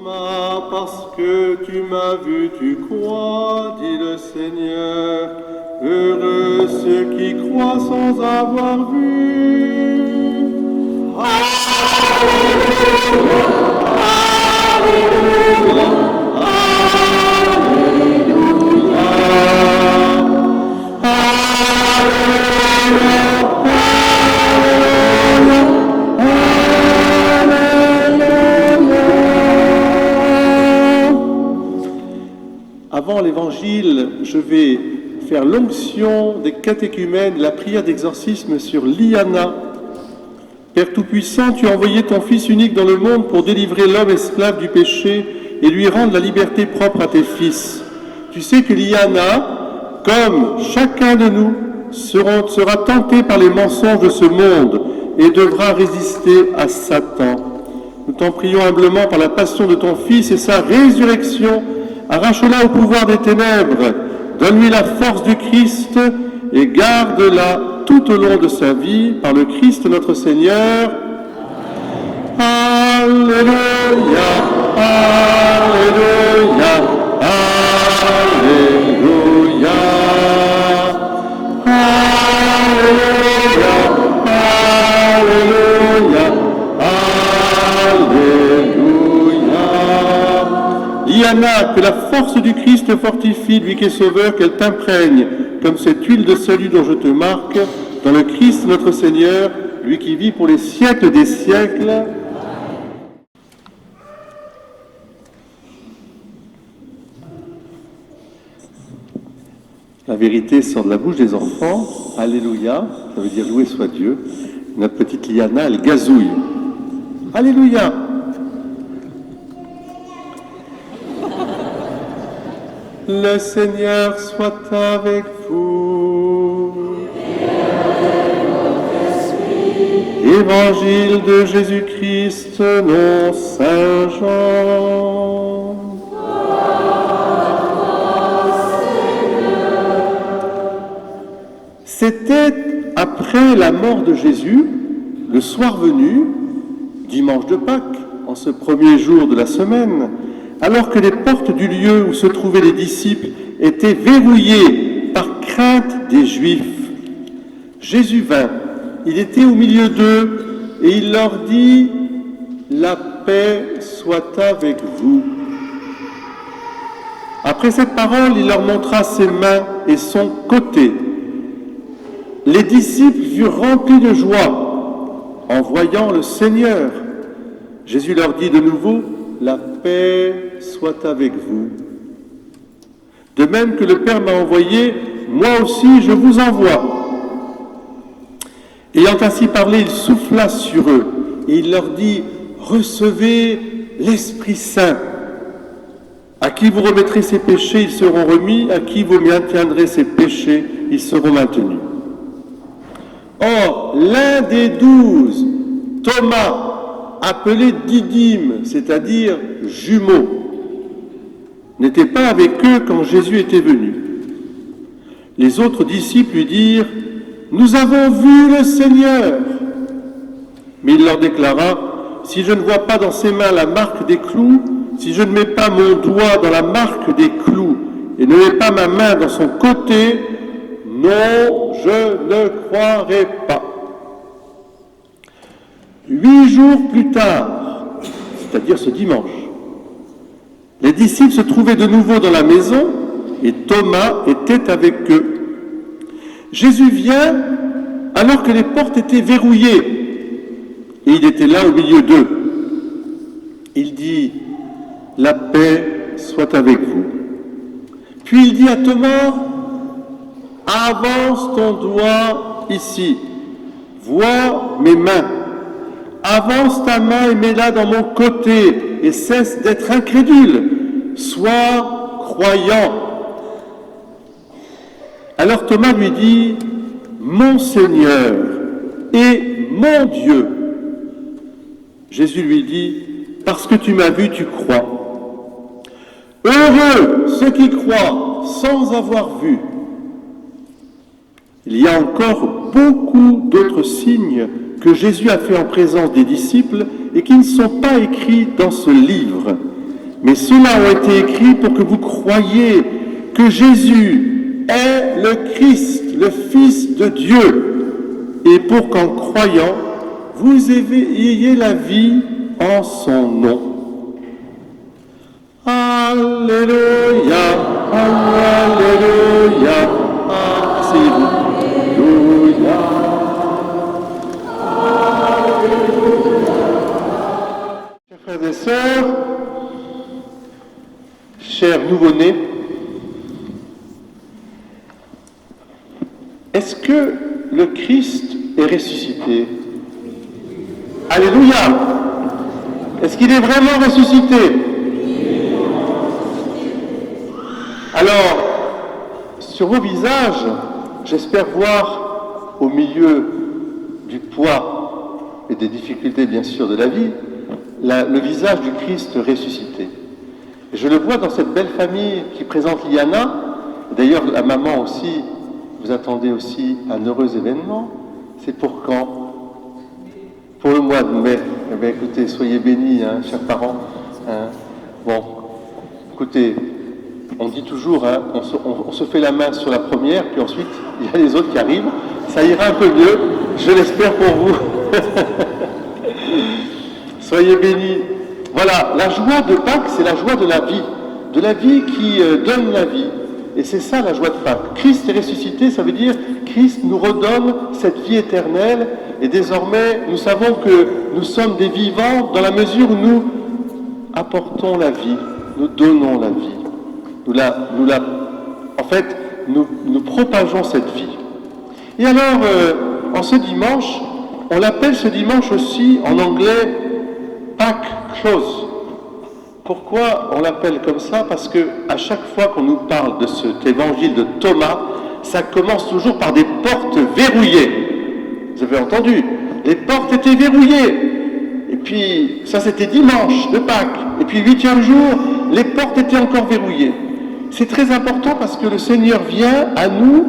Thomas, parce que tu m'as vu, tu crois, dit le Seigneur. Heureux ceux qui croient sans avoir vu. Alléluia, Alléluia, Alléluia, Alléluia. Avant l'évangile, je vais faire l'onction des catéchumènes, la prière d'exorcisme sur Liana. Père Tout-Puissant, tu as envoyé ton Fils unique dans le monde pour délivrer l'homme esclave du péché et lui rendre la liberté propre à tes fils. Tu sais que Liana, comme chacun de nous, sera tenté par les mensonges de ce monde et devra résister à Satan. Nous t'en prions humblement par la passion de ton Fils et sa résurrection. Arrache-la au pouvoir des ténèbres. Donne-lui la force du Christ et garde-la tout au long de sa vie par le Christ notre Seigneur. Alléluia, Alléluia, Alléluia, Alléluia, Alléluia, Alléluia. Liana, que la force du Christ te fortifie, lui qui est sauveur, qu'elle t'imprègne comme cette huile de salut dont je te marque, dans le Christ notre Seigneur, lui qui vit pour les siècles des siècles. La vérité sort de la bouche des enfants. Alléluia, ça veut dire loué soit Dieu. Notre petite Liana, elle gazouille. Alléluia. Le Seigneur soit avec vous. Évangile de Jésus-Christ, selon Saint Jean. C'était après la mort de Jésus, le soir venu, dimanche de Pâques, en ce premier jour de la semaine, alors que les portes du lieu où se trouvaient les disciples étaient verrouillées par crainte des Juifs. Jésus vint, il était au milieu d'eux, et il leur dit « La paix soit avec vous ». Après cette parole, il leur montra ses mains et son côté. Les disciples furent remplis de joie en voyant le Seigneur. Jésus leur dit de nouveau « La paix soit avec vous. De même que le Père m'a envoyé, moi aussi je vous envoie. » Ayant ainsi parlé, il souffla sur eux et il leur dit « Recevez l'Esprit Saint. À qui vous remettrez ses péchés, ils seront remis. À qui vous maintiendrez ses péchés, ils seront maintenus. » Or, l'un des 12, Thomas, appelé Didyme, c'est-à-dire jumeau, n'était pas avec eux quand Jésus était venu. Les autres disciples lui dirent « Nous avons vu le Seigneur !» Mais il leur déclara « Si je ne vois pas dans ses mains la marque des clous, si je ne mets pas mon doigt dans la marque des clous et ne mets pas ma main dans son côté, non, je ne croirai pas. » 8 jours plus tard, c'est-à-dire ce dimanche, les disciples se trouvaient de nouveau dans la maison et Thomas était avec eux. Jésus vient alors que les portes étaient verrouillées et il était là au milieu d'eux. Il dit « La paix soit avec vous. » Puis il dit à Thomas « Avance ton doigt ici, vois mes mains. Avance ta main et mets-la dans mon côté et cesse d'être incrédule. Sois croyant. » Alors Thomas lui dit « Mon Seigneur et mon Dieu. » Jésus lui dit « Parce que tu m'as vu, tu crois. Heureux ceux qui croient sans avoir vu. » Il y a encore beaucoup d'autres signes que Jésus a fait en présence des disciples et qui ne sont pas écrits dans ce livre. Mais ceux-là ont été écrits pour que vous croyiez que Jésus est le Christ, le Fils de Dieu, et pour qu'en croyant, vous ayez la vie en son nom. Alléluia, Alléluia, Alléluia. Chers frères et sœurs, chers nouveau-nés, est-ce que le Christ est ressuscité? Alléluia! Est-ce qu'il est vraiment ressuscité? Alors, sur vos visages, j'espère voir au milieu du poids et des difficultés bien sûr de la vie, le visage du Christ ressuscité. Et je le vois dans cette belle famille qui présente Liana. D'ailleurs, la maman aussi, vous attendez aussi un heureux événement. C'est pour quand? Pour le mois de mai. Eh bien, écoutez, soyez bénis, hein, chers parents. Hein. Bon, écoutez, on dit toujours, hein, on se fait la main sur la première, puis ensuite, il y a les autres qui arrivent. Ça ira un peu mieux, je l'espère pour vous. Soyez bénis. Voilà, la joie de Pâques, c'est la joie de la vie qui donne la vie. Et c'est ça la joie de Pâques. Christ est ressuscité, ça veut dire Christ nous redonne cette vie éternelle. Et désormais, nous savons que nous sommes des vivants dans la mesure où nous apportons la vie, nous donnons la vie. Nous propageons cette vie. Et alors, en ce dimanche, on l'appelle ce dimanche aussi en anglais Pâques Close. Pourquoi on l'appelle comme ça? Parce que à chaque fois qu'on nous parle de cet évangile de Thomas, ça commence toujours par des portes verrouillées. Vous avez entendu? Les portes étaient verrouillées. Et puis, ça c'était dimanche de Pâques. Et puis, 8e jour, les portes étaient encore verrouillées. C'est très important parce que le Seigneur vient à nous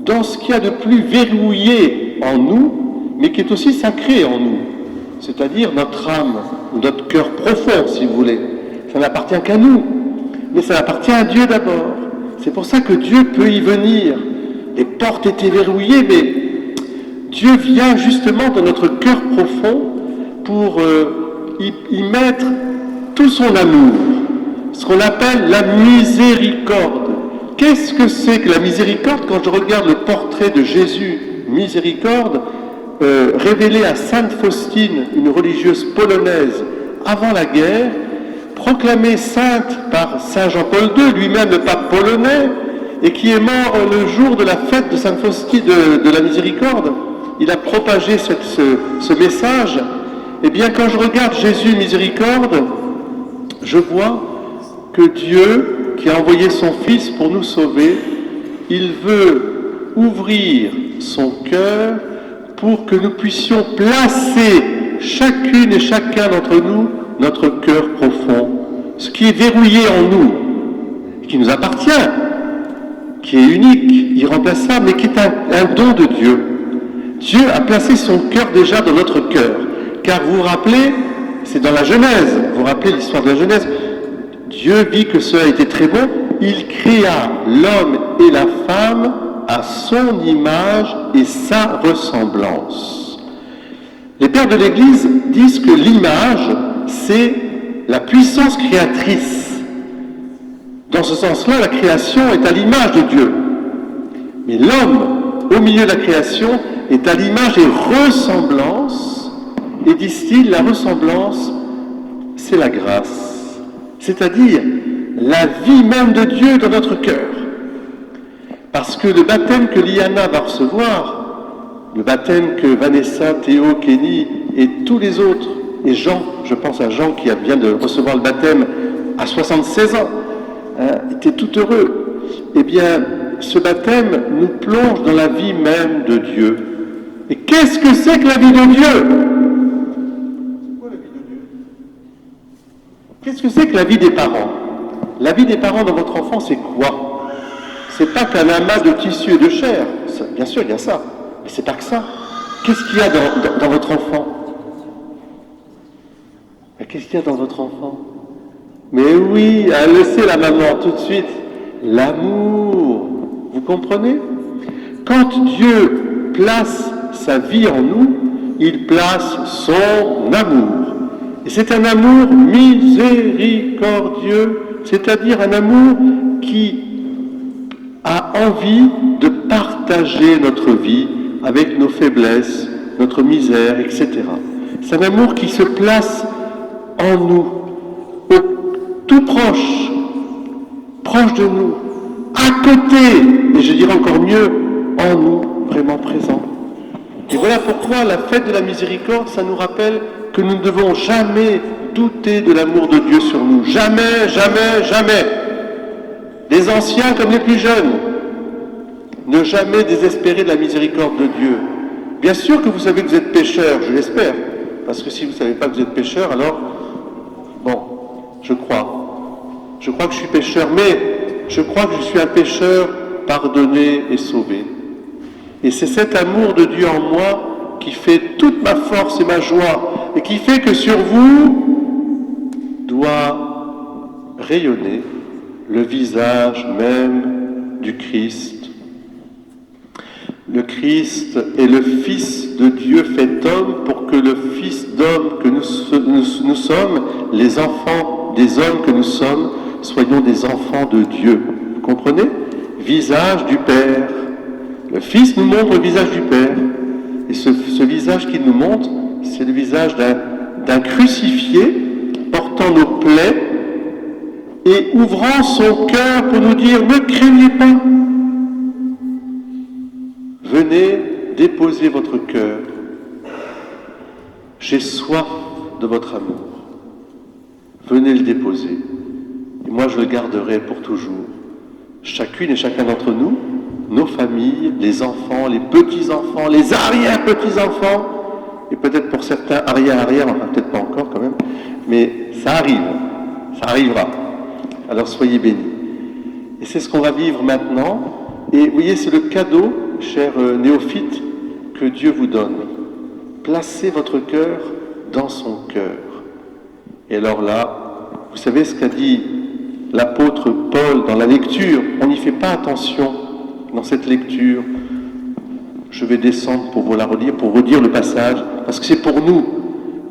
dans ce qu'il y a de plus verrouillé en nous, mais qui est aussi sacré en nous. C'est-à-dire notre âme, ou notre cœur profond, si vous voulez. Ça n'appartient qu'à nous, mais ça appartient à Dieu d'abord. C'est pour ça que Dieu peut y venir. Les portes étaient verrouillées, mais Dieu vient justement dans notre cœur profond pour y mettre tout son amour, ce qu'on appelle la miséricorde. Qu'est-ce que c'est que la miséricorde? Quand je regarde le portrait de Jésus, miséricorde, révélé à Sainte Faustine, une religieuse polonaise avant la guerre, proclamée sainte par Saint Jean-Paul II, lui-même le pape polonais, et qui est mort le jour de la fête de Sainte Faustine de la Miséricorde. Il a propagé ce message. Eh bien, quand je regarde Jésus miséricorde, je vois que Dieu, qui a envoyé son Fils pour nous sauver, il veut ouvrir son cœur pour que nous puissions placer chacune et chacun d'entre nous notre cœur profond, ce qui est verrouillé en nous, qui nous appartient, qui est unique, irremplaçable, mais qui est un don de Dieu. Dieu a placé son cœur déjà dans notre cœur, car vous vous rappelez, c'est dans la Genèse, vous vous rappelez l'histoire de la Genèse, Dieu vit que cela était très bon, il créa l'homme et la femme à son image et sa ressemblance. Les pères de l'Église disent que l'image, c'est la puissance créatrice. Dans ce sens-là, la création est à l'image de Dieu. Mais l'homme, au milieu de la création, est à l'image et ressemblance. Et disent-ils, la ressemblance, c'est la grâce. C'est-à-dire la vie même de Dieu dans notre cœur. Parce que le baptême que Liana va recevoir, le baptême que Vanessa, Théo, Kenny et tous les autres, et Jean, je pense à Jean qui vient de recevoir le baptême à 76 ans, était tout heureux. Eh bien, ce baptême nous plonge dans la vie même de Dieu. Et qu'est-ce que c'est que la vie de Dieu? C'est quoi la vie de Dieu? Qu'est-ce que c'est que la vie des parents? La vie des parents dans votre enfant, c'est quoi? C'est pas qu'un amas de tissu et de chair. Ça, bien sûr, il y a ça. Mais c'est pas que ça. Qu'est-ce qu'il y a dans votre enfant? Mais qu'est-ce qu'il y a dans votre enfant? Mais oui, à laisser la maman tout de suite. L'amour, vous comprenez? Quand Dieu place sa vie en nous, il place son amour. Et c'est un amour miséricordieux, c'est-à-dire un amour qui a envie de partager notre vie avec nos faiblesses, notre misère, etc. C'est un amour qui se place en nous, tout proche, proche de nous, à côté, et je dirais encore mieux, en nous, vraiment présent. Et voilà pourquoi la fête de la miséricorde, ça nous rappelle que nous ne devons jamais douter de l'amour de Dieu sur nous. Jamais, jamais, jamais. Les anciens comme les plus jeunes, ne jamais désespérer de la miséricorde de Dieu. Bien sûr que vous savez que vous êtes pécheur, je l'espère, parce que si vous ne savez pas que vous êtes pécheur, alors, bon, je crois que je suis pécheur, mais je crois que je suis un pécheur pardonné et sauvé. Et c'est cet amour de Dieu en moi qui fait toute ma force et ma joie, et qui fait que sur vous doit rayonner le visage même du Christ. Le Christ est le Fils de Dieu fait homme pour que le Fils d'homme que nous sommes, les enfants des hommes que nous sommes, soyons des enfants de Dieu. Vous comprenez? Visage du Père. Le Fils nous montre le visage du Père. Et ce visage qu'il nous montre, c'est le visage d'un crucifié portant nos plaies et ouvrant son cœur pour nous dire « Ne craignez pas ». Venez déposer votre cœur. J'ai soif de votre amour. Venez le déposer. Et moi, je le garderai pour toujours. Chacune et chacun d'entre nous, nos familles, les enfants, les petits-enfants, les arrière-petits-enfants, et peut-être pour certains arrière-arrière, enfin peut-être pas encore quand même, mais ça arrive, ça arrivera. Alors soyez bénis. Et c'est ce qu'on va vivre maintenant. Et vous voyez, c'est le cadeau, chers néophytes, que Dieu vous donne. Placez votre cœur dans son cœur. Et alors là, vous savez ce qu'a dit l'apôtre Paul dans la lecture, on n'y fait pas attention dans cette lecture. Je vais descendre pour vous la relire, pour redire le passage, parce que c'est pour nous.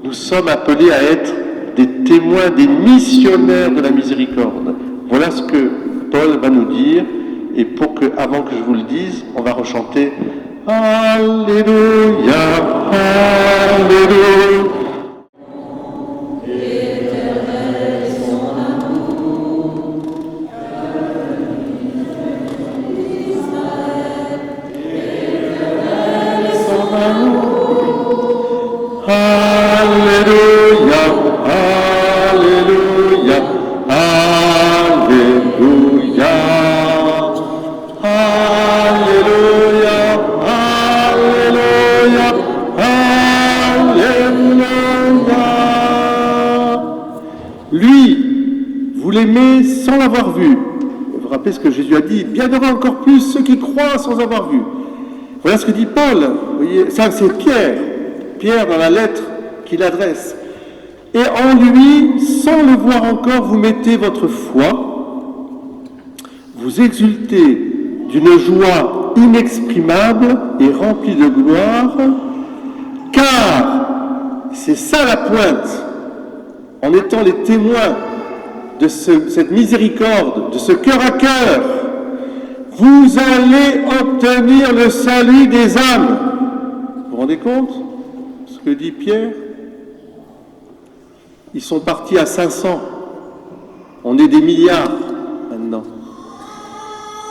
Nous sommes appelés à être des témoins, des missionnaires de la miséricorde. Voilà ce que Paul va nous dire. Et pour que, avant que je vous le dise, on va rechanter Alléluia, Alléluia. L'Éternel est son amour, Israël. L'Éternel est son amour. Alléluia, Alléluia, Alléluia. Alléluia, Alléluia, Alléluia. Lui, vous l'aimez sans l'avoir vu. Vous vous rappelez ce que Jésus a dit, bienheureux encore plus ceux qui croient sans avoir vu. Voilà ce que dit Paul. Vous voyez, ça c'est Pierre. Pierre dans la lettre qu'il adresse. Et en lui, sans le voir encore, vous mettez votre foi, vous exultez d'une joie inexprimable et remplie de gloire, car, c'est ça la pointe, en étant les témoins de cette miséricorde, de ce cœur à cœur, vous allez obtenir le salut des âmes. Vous vous rendez compte ce que dit Pierre? Ils sont partis à 500. On est des milliards maintenant.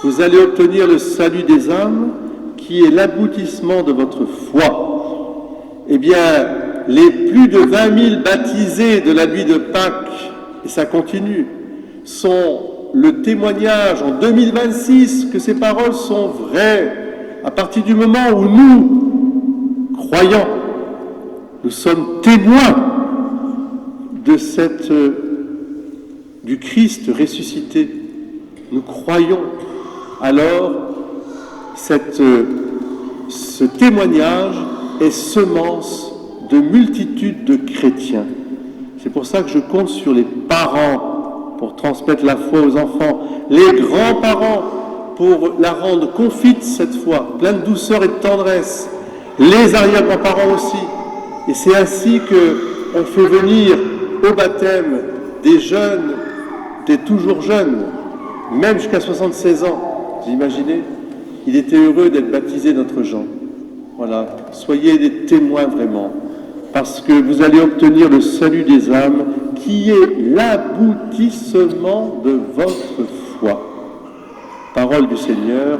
Vous allez obtenir le salut des âmes qui est l'aboutissement de votre foi. Eh bien, les plus de 20 000 baptisés de la nuit de Pâques, et ça continue, sont le témoignage en 2026 que ces paroles sont vraies. À partir du moment où nous, croyants, nous sommes témoins du Christ ressuscité, nous croyons, alors ce témoignage est semence de multitudes de chrétiens. C'est pour ça que je compte sur les parents pour transmettre la foi aux enfants, les grands-parents pour la rendre confite cette foi, pleine de douceur et de tendresse, les arrière-grands-parents aussi. Et c'est ainsi qu'on fait venir au baptême des jeunes, des toujours jeunes, même jusqu'à 76 ans. Vous imaginez? Il était heureux d'être baptisé, notre Jean. Voilà, soyez des témoins vraiment, parce que vous allez obtenir le salut des âmes, qui est l'aboutissement de votre foi. Parole du Seigneur,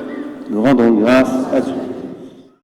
nous rendons grâce à Dieu.